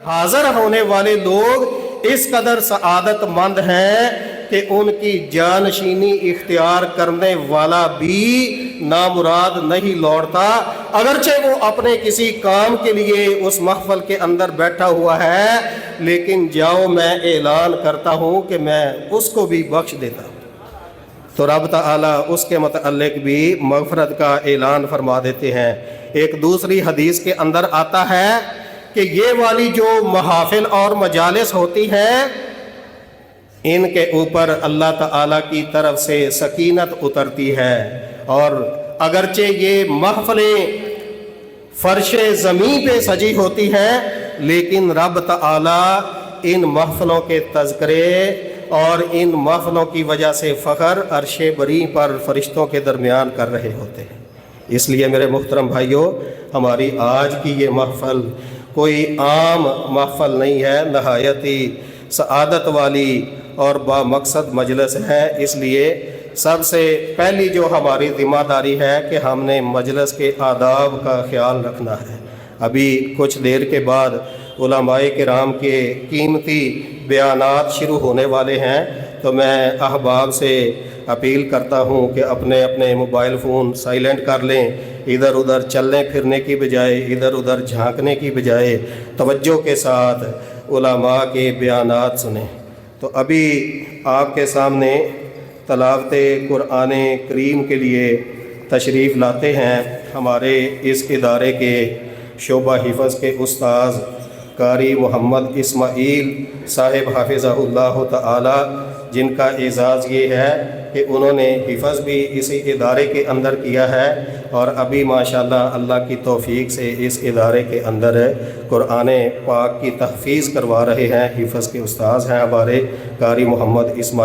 हाजिर होने वाले लोग इस कदर सआदत मंद हैं कि उनकी जानशीनी इख्तियार करने वाला भी नामुराद नहीं लौटता, अगरचे वो अपने किसी काम के लिए उस महफल के अंदर बैठा हुआ है, लेकिन जाओ मैं ऐलान करता हूँ कि मैं उसको भी बख्श देता हूँ। तो रब ताला उसके मुतअल्लिक भी मग़फ़रत का ऐलान फरमा देते हैं। एक दूसरी हदीस के अंदर आता है कि ये वाली जो महाफिल और मजालिस होती हैं, इनके ऊपर अल्लाह ताला की तरफ से सकीनत उतरती है, और अगरचे ये महफिलें फर्श ज़मीन पे सजी होती हैं, लेकिन रब ताला इन महफिलों के तज़किरे और इन महफिलों की वजह से फ़ख्र अर्शे बरी पर फरिश्तों के दरमियान कर रहे होते हैं। इसलिए मेरे मुहतरम भाइयों, हमारी आज की ये महफल कोई आम महफल नहीं है, नहायत ही सआदत वाली और बामकसद मजलिस है। इसलिए सबसे पहली जो हमारी ज़िम्मेदारी है कि हमने मजलिस के आदाब का ख्याल रखना है। अभी कुछ देर के बाद उलमाए किराम के कीमती बयानात शुरू होने वाले हैं, तो मैं अहबाब से अपील करता हूँ कि अपने अपने मोबाइल फ़ोन साइलेंट कर लें। इधर उधर चलने फिरने की बजाय, इधर उधर झांकने की बजाय तवज्जो के साथ उलमा के बयानात सुनें। तो अभी आपके सामने तलावत कुरान करीम के लिए तशरीफ़ लाते हैं हमारे इस इदारे के शोबा हिफ़्ज़ के उस्ताद कारी मोहम्मद इस्माइल साहिब हाफिज़हुल्लाह ताला, जिनका एज़ाज़ ये है कि उन्होंने हिफ़्ज़ भी इसी इदारे के अंदर किया है, और अभी माशाअल्लाह अल्लाह की तौफ़ीक से इस इदारे के अंदर कुरान पाक की तहफ़ीज़ करवा रहे हैं। हिफ़्ज़ के उस्ताद हैं हमारे कारी मोहम्मद इस्माइल।